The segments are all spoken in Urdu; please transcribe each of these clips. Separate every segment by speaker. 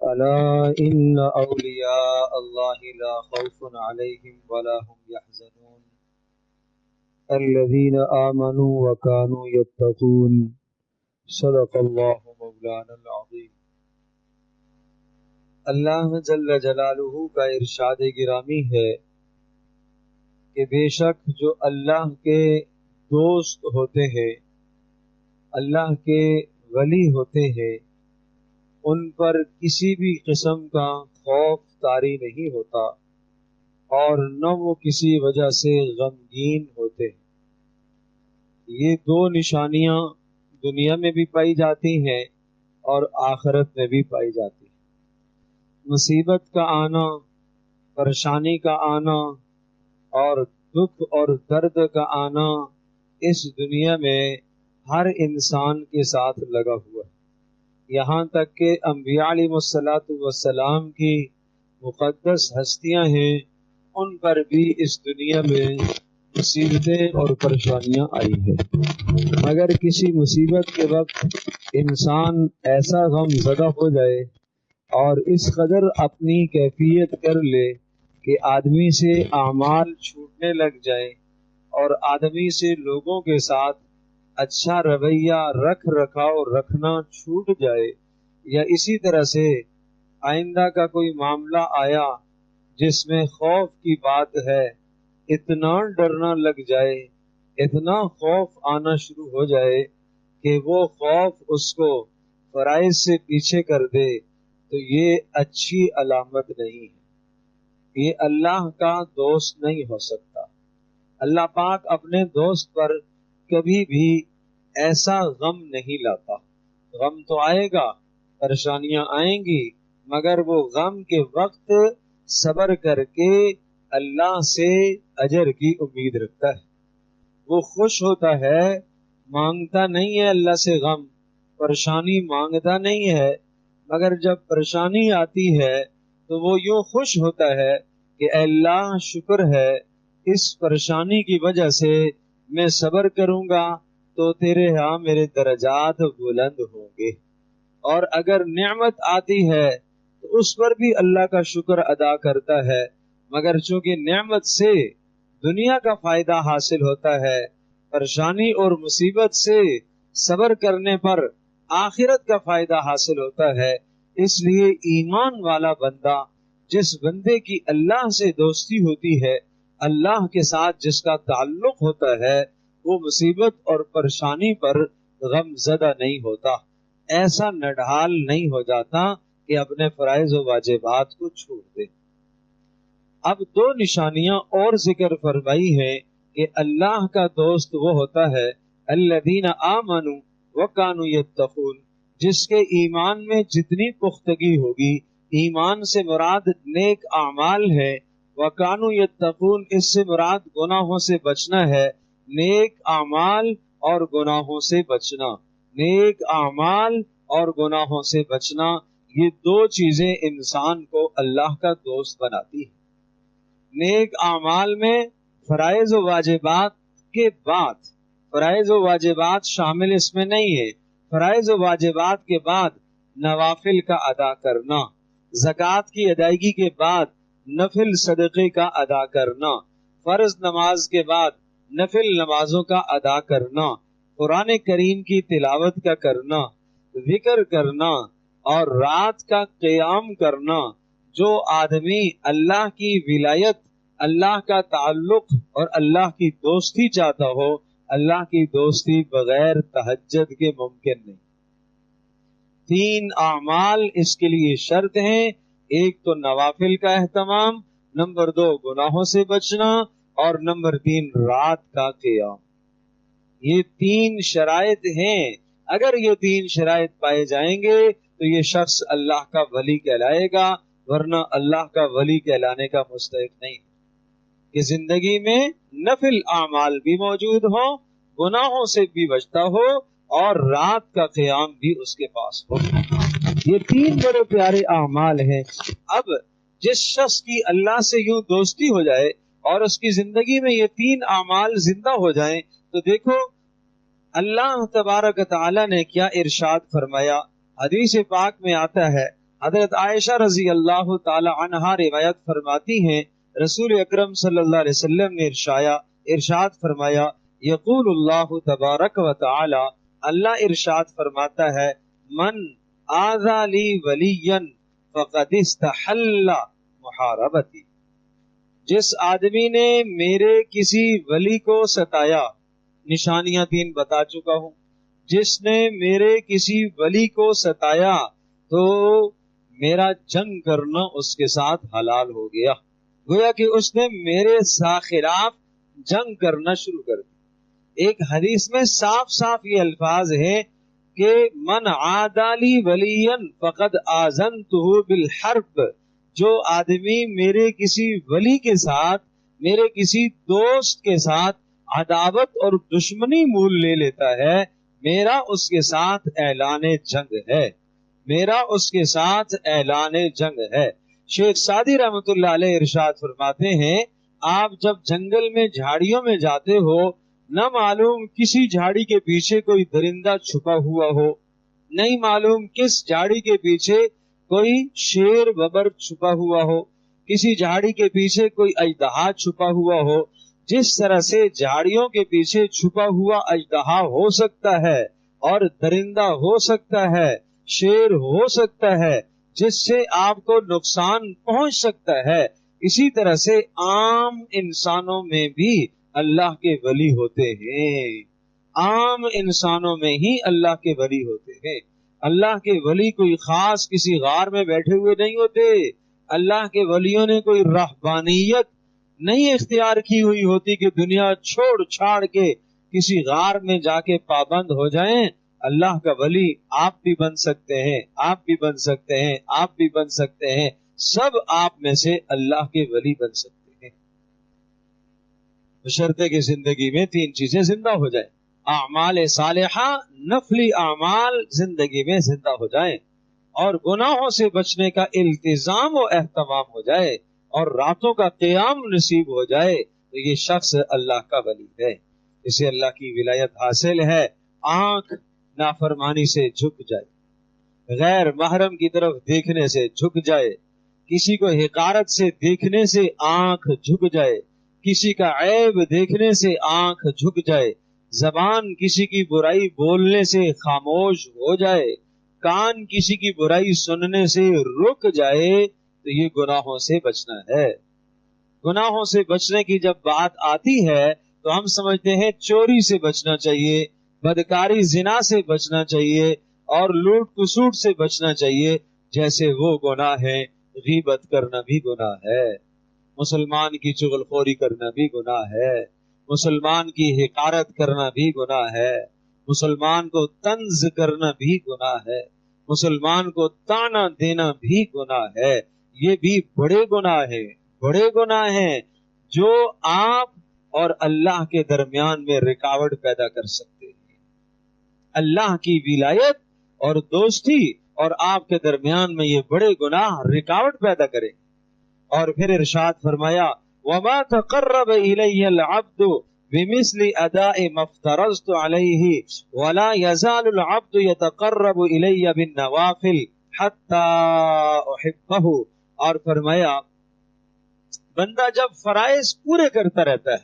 Speaker 1: ألا إن أولياء الله لا خوف عليهم ولا هم يحزنون الذين آمنوا وكانوا يتقون صدق الله مولانا العظيم۔ اللہ جل جلالہ کا ارشاد گرامی ہے کہ بے شک جو اللہ کے دوست ہوتے ہیں، اللہ کے ولی ہوتے ہیں، ان پر کسی بھی قسم کا خوف طاری نہیں ہوتا اور نہ وہ کسی وجہ سے غمگین ہوتے ہیں۔ یہ دو نشانیاں دنیا میں بھی پائی جاتی ہیں اور آخرت میں بھی پائی جاتی ہیں۔ مصیبت کا آنا، پریشانی کا آنا اور دکھ اور درد کا آنا اس دنیا میں ہر انسان کے ساتھ لگا ہوا ہے، یہاں تک کہ انبیاء علیہ السلام کی مقدس ہستیاں ہیں، ان پر بھی اس دنیا میں مصیبتیں اور پریشانیاں آئی ہیں، مگر کسی مصیبت کے وقت انسان ایسا غم زدہ ہو جائے اور اس قدر اپنی کیفیت کر لے کہ آدمی سے اعمال چھوٹنے لگ جائے اور آدمی سے لوگوں کے ساتھ اچھا رویہ رکھ رکھاؤ رکھنا چھوٹ جائے، یا اسی طرح سے آئندہ کا کوئی معاملہ آیا جس میں خوف کی بات ہے، اتنا ڈرنا لگ جائے، اتنا خوف آنا شروع ہو جائے کہ وہ خوف اس کو فرائض سے پیچھے کر دے، تو یہ اچھی علامت نہیں ہے، یہ اللہ کا دوست نہیں ہو سکتا۔ اللہ پاک اپنے دوست پر کبھی بھی ایسا غم نہیں لاتا۔ غم تو آئے گا، پریشانیاں آئیں گی، مگر وہ غم کے وقت صبر کر کے اللہ سے اجر کی امید رکھتا ہے، وہ خوش ہوتا ہے، مانگتا نہیں ہے اللہ سے غم، پریشانی مانگتا نہیں ہے، مگر جب پریشانی آتی ہے تو وہ یوں خوش ہوتا ہے کہ اے اللہ شکر ہے، اس پریشانی کی وجہ سے میں صبر کروں گا تو تیرے ہاں میرے درجات بلند ہوں گے۔ اور اگر نعمت آتی ہے تو اس پر بھی اللہ کا شکر ادا کرتا ہے، مگر چونکہ نعمت سے دنیا کا فائدہ حاصل ہوتا ہے، پریشانی اور مصیبت سے صبر کرنے پر آخرت کا فائدہ حاصل ہوتا ہے، اس لیے ایمان والا بندہ، جس بندے کی اللہ سے دوستی ہوتی ہے، اللہ کے ساتھ جس کا تعلق ہوتا ہے، وہ مصیبت اور پریشانی پر غم زدہ نہیں ہوتا، ایسا نڈھال نہیں ہو جاتا کہ اپنے فرائض و واجبات کو چھوڑ دے۔ اب دو نشانیاں اور ذکر فرمائی ہیں کہ اللہ کا دوست وہ ہوتا ہے الذین آمنوا وکانوا یتقون، جس کے ایمان میں جتنی پختگی ہوگی، ایمان سے مراد نیک اعمال ہے، وکانوا یتقون اس سے مراد گناہوں سے بچنا ہے، نیک اعمال اور گناہوں سے بچنا، نیک اعمال اور گناہوں سے بچنا، یہ دو چیزیں انسان کو اللہ کا دوست بناتی ہیں۔ نیک اعمال میں فرائض و واجبات کے بعد، فرائض و واجبات شامل اس میں نہیں ہے، فرائض و واجبات کے بعد نوافل کا ادا کرنا، زکوٰۃ کی ادائیگی کے بعد نفل صدقے کا ادا کرنا، فرض نماز کے بعد نفل نمازوں کا ادا کرنا، قرآن کریم کی تلاوت کا کرنا، ذکر کرنا اور رات کا قیام کرنا۔ جو آدمی اللہ کی ولایت، اللہ کا تعلق اور اللہ کی دوستی چاہتا ہو، اللہ کی دوستی بغیر تہجد کے ممکن نہیں۔ تین اعمال اس کے لیے شرط ہیں، ایک تو نوافل کا اہتمام، نمبر 2 گناہوں سے بچنا، اور نمبر 3 رات کا قیام۔ یہ 3 شرائط ہیں، اگر یہ 3 شرائط پائے جائیں گے تو یہ شخص اللہ کا ولی کہلائے گا، ورنہ اللہ کا ولی کہلانے کا مستحق نہیں کہ زندگی میں نفل اعمال بھی موجود ہوں، گناہوں سے بھی بچتا ہو اور رات کا قیام بھی اس کے پاس ہو۔ یہ 3 بڑے پیارے اعمال ہیں۔ اب جس شخص کی اللہ سے یوں دوستی ہو جائے اور اس کی زندگی میں یہ 3 اعمال زندہ ہو جائیں تو دیکھو اللہ تبارک تعالی نے کیا ارشاد فرمایا۔ حدیث پاک میں آتا ہے حضرت عائشہ رضی اللہ تعالی عنہا روایت فرماتی ہیں رسول اکرم صلی اللہ علیہ وسلم نے ارشاد فرمایا یقول اللہ تبارک و تعالی اللہ ارشاد فرماتا ہے من آذا لی ولیا فقد استحل محاربتی، جس آدمی نے میرے کسی ولی کو ستایا، نشانیاں 3 بتا چکا ہوں، جس نے میرے کسی ولی کو ستایا تو میرا جنگ کرنا اس کے ساتھ حلال ہو گیا، گویا کہ اس نے میرے خلاف جنگ کرنا شروع کر دی۔ ایک حدیث میں صاف صاف یہ الفاظ ہے کہ من عادالی ولیا فقد آذنتہ بالحرب، جو آدمی میرے کسی ولی کے ساتھ، میرے کسی دوست کے ساتھ عداوت اور دشمنی مول لے لیتا ہے، میرا اس کے ساتھ اعلان جنگ ہے، میرا اس کے ساتھ اعلان جنگ ہے۔ شیخ سعدی رحمت اللہ علیہ ارشاد فرماتے ہیں آپ جب جنگل میں جھاڑیوں میں جاتے ہو، نہ معلوم کسی جھاڑی کے پیچھے کوئی درندہ چھپا ہوا ہو، نہیں معلوم کس جھاڑی کے پیچھے کوئی شیر ببر چھپا ہوا ہو، کسی جھاڑی کے پیچھے کوئی اژدہا چھپا ہوا ہو، جس طرح سے جھاڑیوں کے پیچھے چھپا ہوا اژدہا ہو سکتا ہے اور درندہ ہو سکتا ہے، شیر ہو سکتا ہے جس سے آپ کو نقصان پہنچ سکتا ہے، اسی طرح سے عام انسانوں میں بھی اللہ کے ولی ہوتے ہیں، عام انسانوں میں ہی اللہ کے ولی ہوتے ہیں۔ اللہ کے ولی کوئی خاص کسی غار میں بیٹھے ہوئے نہیں ہوتے، اللہ کے ولیوں نے کوئی رہبانیت نہیں اختیار کی ہوئی ہوتی کہ دنیا چھوڑ چھاڑ کے کسی غار میں جا کے پابند ہو جائیں۔ اللہ کا ولی آپ بھی بن سکتے ہیں، آپ بھی بن سکتے ہیں، آپ بھی بن سکتے ہیں، سب آپ میں سے اللہ کے ولی بن سکتے ہیں، بشرطے کہ زندگی میں 3 چیزیں زندہ ہو جائیں، اعمال صالحہ، نفلی اعمال زندگی میں زندہ ہو جائیں، اور گناہوں سے بچنے کا التزام و اہتمام ہو جائے، اور راتوں کا قیام نصیب ہو جائے، تو یہ شخص اللہ کا ولی ہے، اسے اللہ کی ولایت حاصل ہے۔ آنکھ نافرمانی سے جھک جائے، غیر محرم کی طرف دیکھنے سے جھک جائے، کسی کو حقارت سے دیکھنے سے آنکھ جھک جائے، کسی کا عیب دیکھنے سے آنکھ جھک جائے، زبان کسی کی برائی بولنے سے خاموش ہو جائے، کان کسی کی برائی سننے سے رک جائے، تو یہ گناہوں سے بچنا ہے۔ گناہوں سے بچنے کی جب بات آتی ہے تو ہم سمجھتے ہیں چوری سے بچنا چاہیے، بدکاری زنا سے بچنا چاہیے، اور لوٹ کسوٹ سے بچنا چاہیے، جیسے وہ گناہ ہے۔ غیبت کرنا بھی گناہ ہے، مسلمان کی چغلخوری کرنا بھی گناہ ہے، مسلمان کی حقارت کرنا بھی گناہ ہے، مسلمان کو طنز کرنا بھی گناہ ہے، مسلمان کو طعنہ دینا بھی گناہ ہے۔ یہ بھی بڑے گناہ ہیں، بڑے گناہ ہیں جو آپ اور اللہ کے درمیان میں رکاوٹ پیدا کر سکتے ہیں۔ اللہ کی ولایت اور دوستی اور آپ کے درمیان میں یہ بڑے گناہ رکاوٹ پیدا کریں۔ اور پھر ارشاد فرمایا وَمَا تَقَرَّبَ إِلَيَّ الْعَبْدُ بِمِثْلِ أَدَاءِ مَا افْتَرَضْتُ عَلَيْهِ وَلَا يَزَالُ الْعَبْدُ يَتَقَرَّبُ إِلَيَّ بِالنَّوَافِلِ حَتَّى أُحِبَّهُ، اور فرمایا بندہ جب فرائض پورے کرتا رہتا ہے،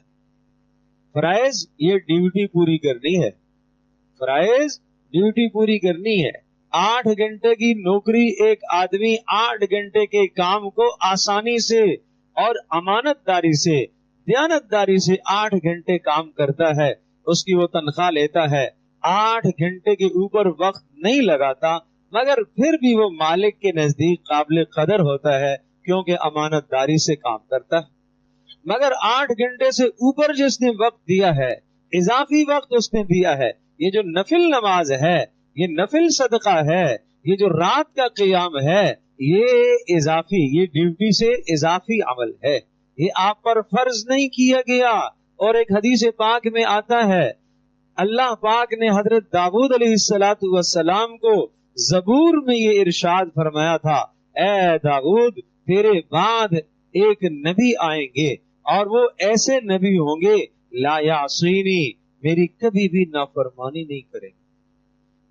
Speaker 1: فرائض یہ ڈیوٹی پوری کرنی ہے، فرائض ڈیوٹی پوری کرنی ہے۔ 8 گھنٹے کی نوکری ایک آدمی 8 گھنٹے کے کام کو آسانی سے اور امانت داری سے، دیانت داری سے 8 گھنٹے کام کرتا ہے، اس کی وہ تنخواہ لیتا ہے، 8 گھنٹے کے اوپر وقت نہیں لگاتا، مگر پھر بھی وہ مالک کے نزدیک قابل قدر ہوتا ہے کیونکہ امانت داری سے کام کرتا ہے۔ مگر 8 گھنٹے سے اوپر جس نے وقت دیا ہے، اضافی وقت اس نے دیا ہے، یہ جو نفل نماز ہے، یہ نفل صدقہ ہے، یہ جو رات کا قیام ہے، یہ اضافی، یہ ڈیوٹی سے اضافی عمل ہے، یہ آپ پر فرض نہیں کیا گیا۔ اور ایک حدیث پاک میں آتا ہے اللہ پاک نے حضرت داؤد علیہ السلام کو زبور میں یہ ارشاد فرمایا تھا اے داؤد تیرے بعد ایک نبی آئیں گے اور وہ ایسے نبی ہوں گے لا یعصینی، میری کبھی بھی نافرمانی نہیں کریں گے،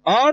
Speaker 1: اور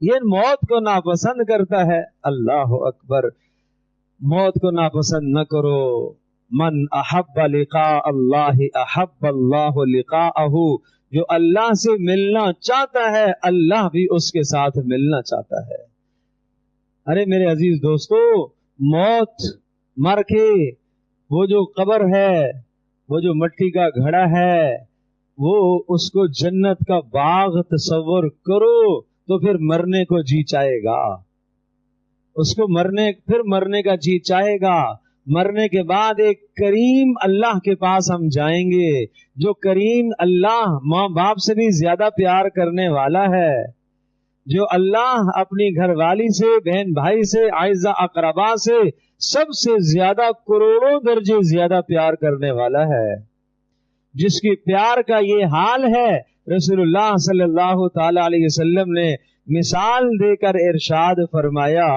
Speaker 1: یہ موت کو ناپسند کرتا ہے. اللہ اکبر. موت کو ناپسند نہ کرو. من احب لقاء اللہ احب اللہ لقاءہ. جو اللہ سے ملنا چاہتا ہے اللہ بھی اس کے ساتھ ملنا چاہتا ہے. ارے میرے عزیز دوستو، موت مر کے وہ جو قبر ہے، وہ جو مٹی کا گھڑا ہے، وہ اس کو جنت کا باغ تصور کرو تو پھر مرنے کو جی چاہے گا. اس کو مرنے کا جی چاہے گا. مرنے کے بعد ایک کریم اللہ کے پاس ہم جائیں گے، جو کریم اللہ ماں باپ سے بھی زیادہ پیار کرنے والا ہے، جو اللہ اپنی گھر والی سے، بہن بھائی سے، اعزاء اقربا سے سب سے زیادہ کروڑوں درجے زیادہ پیار کرنے والا ہے، جس کی پیار کا یہ حال ہے. رسول اللہ صلی اللہ تعالی علیہ وسلم نے مثال دے کر ارشاد فرمایا.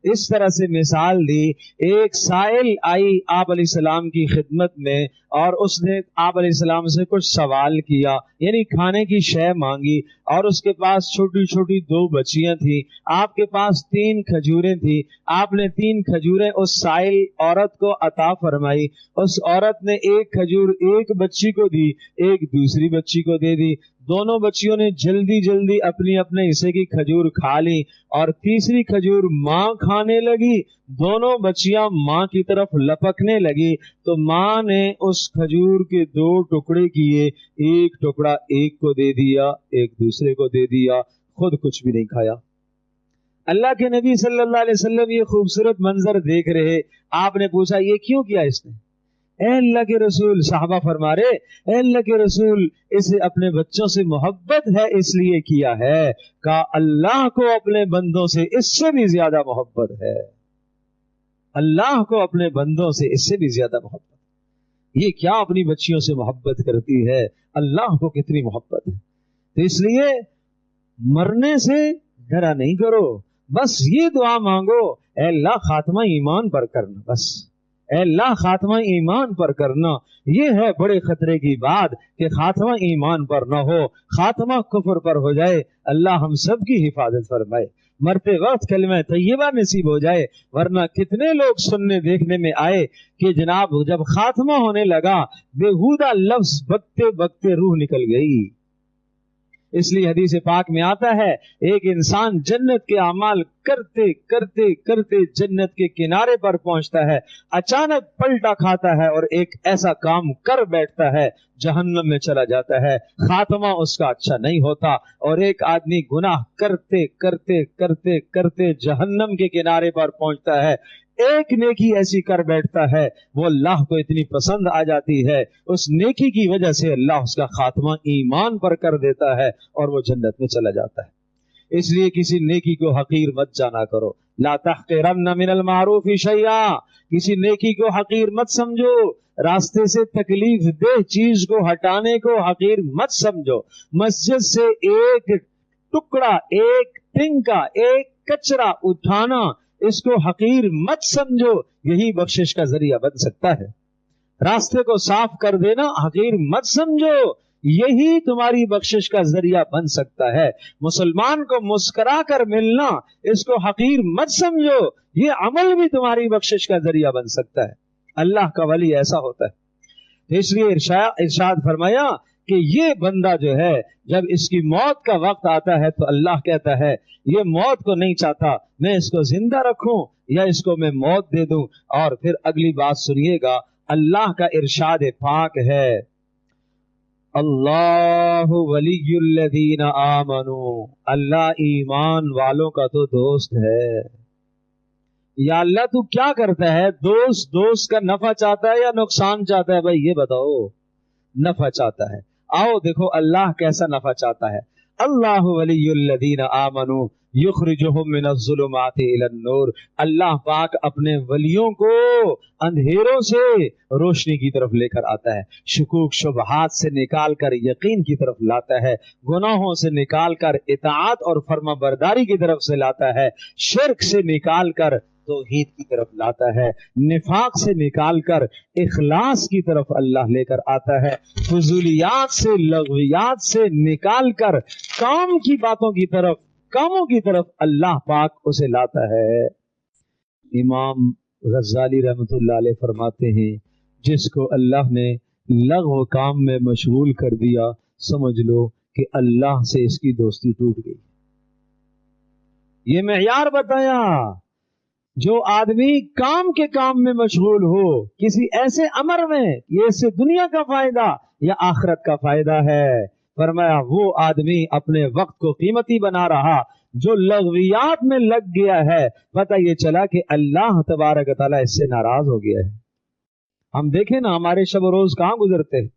Speaker 1: اس طرح سے مثال دی، ایک سائل آئی آپ علیہ السلام کی خدمت میں اور اس نے آپ علیہ السلام سے کچھ سوال کیا، یعنی کھانے کی شے مانگی، اور اس کے پاس چھوٹی چھوٹی 2 بچیاں تھیں. آپ کے پاس 3 کھجوریں تھیں. آپ نے 3 کھجوریں اس سائل عورت کو عطا فرمائی. اس عورت نے 1 کھجور ایک بچی کو دی، ایک دوسری بچی کو دے دی. دونوں بچیوں نے جلدی جلدی اپنی اپنے حصے کی کھجور کھا لی اور تیسری کھجور ماں کھانے لگی. دونوں بچیاں ماں کی طرف لپکنے لگی تو ماں نے اس کھجور کے 2 ٹکڑے کیے، ایک ٹکڑا ایک کو دے دیا، ایک دوسرے کو دے دیا، خود کچھ بھی نہیں کھایا. اللہ کے نبی صلی اللہ علیہ وسلم یہ خوبصورت منظر دیکھ رہے. آپ نے پوچھا یہ کیوں کیا اس نے؟ اے اللہ کے رسول، صحابہ فرما رہے اے اللہ کے رسول، اسے اپنے بچوں سے محبت ہے اس لیے کیا ہے. کہ اللہ کو اپنے بندوں سے اس سے بھی زیادہ محبت ہے. اللہ کو اپنے بندوں سے اس سے بھی زیادہ محبت. یہ کیا اپنی بچیوں سے محبت کرتی ہے، اللہ کو کتنی محبت ہے. تو اس لیے مرنے سے ڈرا نہیں کرو، بس یہ دعا مانگو، اے اللہ خاتمہ ایمان پر کرنا. بس اے اللہ خاتمہ ایمان پر کرنا. یہ ہے بڑے خطرے کی بات کہ خاتمہ ایمان پر نہ ہو، خاتمہ کفر پر ہو جائے. اللہ ہم سب کی حفاظت فرمائے. مرتے وقت کلمہ طیبہ نصیب ہو جائے. ورنہ کتنے لوگ سننے دیکھنے میں آئے کہ جناب جب خاتمہ ہونے لگا بےہودہ لفظ بکتے بکتے روح نکل گئی. اس لیے حدیث پاک میں آتا ہے ایک انسان جنت کے اعمال کرتے کرتے کرتے جنت کے کنارے پر پہنچتا ہے، اچانک پلٹا کھاتا ہے اور ایک ایسا کام کر بیٹھتا ہے جہنم میں چلا جاتا ہے. خاتمہ اس کا اچھا نہیں ہوتا. اور ایک آدمی گناہ کرتے کرتے کرتے کرتے جہنم کے کنارے پر پہنچتا ہے، ایک نیکی ایسی کر بیٹھتا ہے وہ اللہ کو اتنی پسند آ جاتی ہے، اس نیکی کی وجہ سے اللہ اس کا خاتمہ ایمان پر کر دیتا ہے اور وہ جنت میں چلا جاتا ہے. اس لیے کسی نیکی کو حقیر مت جانا کرو. لا تحقرن من المعروف شیئا. کسی نیکی کو حقیر مت سمجھو. راستے سے تکلیف دہ چیز کو ہٹانے کو حقیر مت سمجھو. مسجد سے ایک ٹکڑا، ایک ٹنکا، ایک کچرا اٹھانا، اس کو حقیر مت سمجھو. یہی بخشش کا ذریعہ بن سکتا ہے. راستے کو صاف کر دینا حقیر مت سمجھو، یہی تمہاری بخشش کا ذریعہ بن سکتا ہے. مسلمان کو مسکرا کر ملنا، اس کو حقیر مت سمجھو، یہ عمل بھی تمہاری بخشش کا ذریعہ بن سکتا ہے. اللہ کا ولی ایسا ہوتا ہے. اس لیے ارشاد فرمایا کہ یہ بندہ جو ہے جب اس کی موت کا وقت آتا ہے تو اللہ کہتا ہے یہ موت کو نہیں چاہتا، میں اس کو زندہ رکھوں یا اس کو میں موت دے دوں. اور پھر اگلی بات سنیے گا، اللہ کا ارشاد پاک ہے اللہ ولی الذین آمنوا. اللہ ایمان والوں کا تو دوست ہے. یا اللہ تو کیا کرتا ہے؟ دوست کا نفع چاہتا ہے یا نقصان چاہتا ہے؟ بھائی یہ بتاؤ. نفع چاہتا ہے. آؤ دیکھو اللہ کیسا نفع چاہتا ہے. اللہ ولی الذین آمنوا یخرجہم من الظلمات الی النور. اللہ پاک اپنے ولیوں کو اندھیروں سے روشنی کی طرف لے کر آتا ہے، شکوک شبہات سے نکال کر یقین کی طرف لاتا ہے، گناہوں سے نکال کر اطاعت اور فرما برداری کی طرف سے لاتا ہے، شرک سے نکال کر توحید کی طرف لاتا ہے، نفاق سے نکال کر اخلاص کی طرف اللہ لے کر آتا ہے، فضولیات سے لغویات سے نکال کر کام کی باتوں کی طرف، کاموں کی طرف اللہ پاک اسے لاتا ہے۔ امام غزالی رحمۃ اللہ علیہ فرماتے ہیں جس کو اللہ نے لغو کام میں مشغول کر دیا سمجھ لو کہ اللہ سے اس کی دوستی ٹوٹ گئی۔ یہ معیار بتایا، جو آدمی کام کے کام میں مشغول ہو کسی ایسے امر میں یہ اس سے دنیا کا فائدہ یا آخرت کا فائدہ ہے، فرمایا وہ آدمی اپنے وقت کو قیمتی بنا رہا۔ جو لغویات میں لگ گیا ہے پتہ یہ چلا کہ اللہ تبارک و تعالیٰ اس سے ناراض ہو گیا ہے۔ ہم دیکھیں نا ہمارے شب و روز کہاں گزرتے ہیں،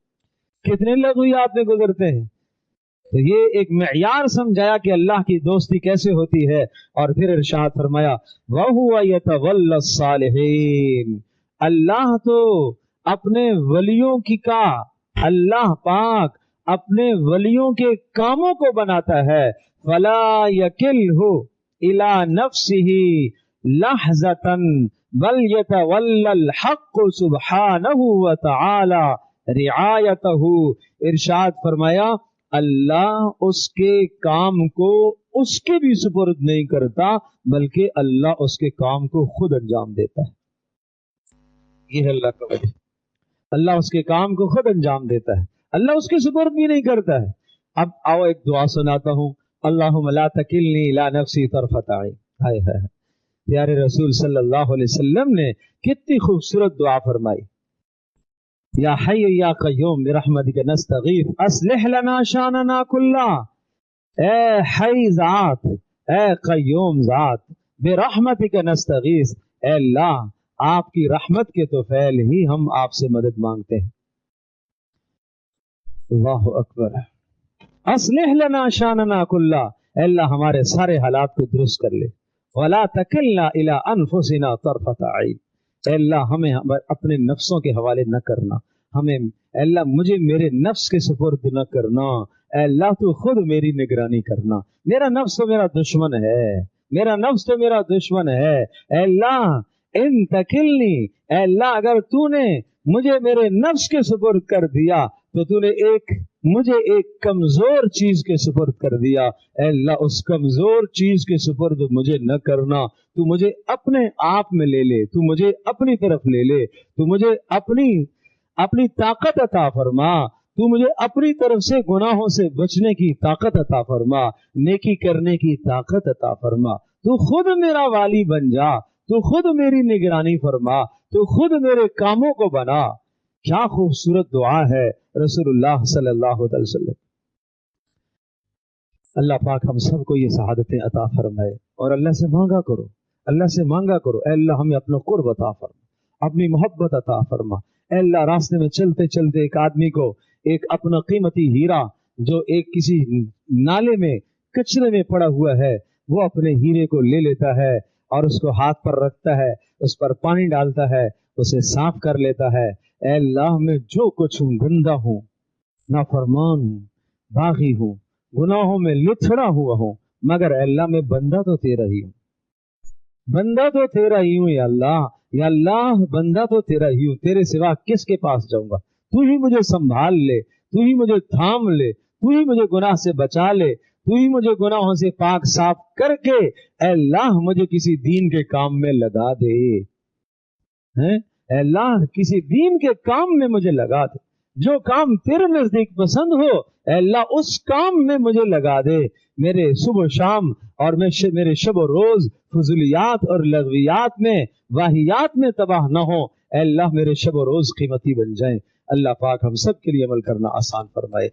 Speaker 1: کتنے لغویات میں گزرتے ہیں۔ تو یہ ایک معیار سمجھایا کہ اللہ کی دوستی کیسے ہوتی ہے، اور پھر ارشاد فرمایا وَهُوَ يَتَوَلَّى الصَّالِحِينَ، اللہ تو اپنے ولیوں کی کا اللہ پاک اپنے ولیوں کے کاموں کو بناتا ہے۔ فَلَا يَكِلْهُ إِلَى نَفْسِهِ لَحْظَةً بَلْ يَتَوَلَّى الْحَقُّ سُبْحَانَهُ وَتَعَالَى رِعَایَتَهُ، ارشاد فرمایا اللہ اس کے کام کو اس کے بھی سپرد نہیں کرتا بلکہ اللہ اس کے کام کو خود انجام دیتا ہے۔ یہ ہے اللہ کا وجہ، اللہ اس کے کام کو خود انجام دیتا ہے، اللہ اس کے سپرد بھی نہیں کرتا ہے۔ اب آؤ ایک دعا سناتا ہوں، اللہم لا تکلنی الی نفسی طرفۃ عین۔ ہائے ہائے، پیارے رسول صلی اللہ علیہ وسلم نے کتنی خوبصورت دعا فرمائی، یا حی یا قیوم برحمتک نستغیث اصلح لنا شاننا کلا، اے حی ذات، اے قیوم ذات، برحمتک نستغیث، اے اللہ آپ کی رحمت کے تو فعل ہی ہم آپ سے مدد مانگتے ہیں۔ اللہ اکبر، اصلح لنا شاننا کلا، اے اللہ ہمارے سارے حالات کو درست کر لے، ولا تکلنا الی انفسنا طرفۃ عین، اے اللہ ہمیں اپنے نفسوں کے حوالے نہ کرنا، ہمیں اے اللہ مجھے میرے نفس کے سپرد نہ کرنا، اے اللہ تو خود میری نگرانی کرنا، میرا نفس تو میرا دشمن ہے، میرا نفس تو میرا دشمن ہے، اے اللہ ان تکلنی، اے اللہ اگر تو نے مجھے میرے نفس کے سپرد کر دیا تو تو نے مجھے ایک کمزور چیز کے سپرد کر دیا، اے اللہ اس کمزور چیز کے سپرد مجھے نہ کرنا، تو مجھے اپنے آپ میں لے لے، تو مجھے اپنی طرف لے لے، تو مجھے اپنی طاقت عطا فرما، تو مجھے اپنی طرف سے گناہوں سے بچنے کی طاقت عطا فرما، نیکی کرنے کی طاقت عطا فرما، تو خود میرا والی بن جا، تو خود میری نگرانی فرما، تو خود میرے کاموں کو بنا۔ کیا خوبصورت دعا ہے رسول اللہ صلی اللہ علیہ وسلم۔ اللہ پاک ہم سب کو یہ سعادتیں عطا فرمائے، اور اللہ سے مانگا کرو، اللہ سے مانگا کرو، اے اللہ ہمیں اپنا قرب عطا فرما، اپنی محبت عطا فرما۔ اے اللہ راستے میں چلتے چلتے ایک آدمی کو ایک اپنا قیمتی ہیرا جو ایک کسی نالے میں کچرے میں پڑا ہوا ہے، وہ اپنے ہیرے کو لے لیتا ہے اور اس کو ہاتھ پر رکھتا ہے، اس پر پانی ڈالتا ہے، اسے صاف کر لیتا ہے۔ اے اللہ میں جو کچھ ہوں، گندا ہوں، نافرمان ہوں، باغی ہوں، گناہوں میں لتھڑا ہوا ہوں، مگر اے اللہ میں بندہ تو تیرا ہی ہوں، بندہ تو تیرا ہی ہوں، یا اللہ بندہ تو تیرا ہی ہوں، تیرے سوا کس کے پاس جاؤں گا؟ تو ہی مجھے سنبھال لے، تو ہی مجھے تھام لے، تو ہی مجھے گناہ سے بچا لے، تو ہی مجھے گناہوں سے پاک صاف کر کے اے اللہ مجھے کسی دین کے کام میں لگا دے، اے اللہ کسی دین کے کام میں مجھے لگا دے، جو کام تیرے نزدیک پسند ہو اے اللہ اس کام میں مجھے لگا دے، میرے صبح و شام اور میرے شب و روز فضولیات اور لغویات میں واہیات میں تباہ نہ ہو، اے اللہ میرے شب و روز قیمتی بن جائیں۔ اللہ پاک ہم سب کے لیے عمل کرنا آسان فرمائے۔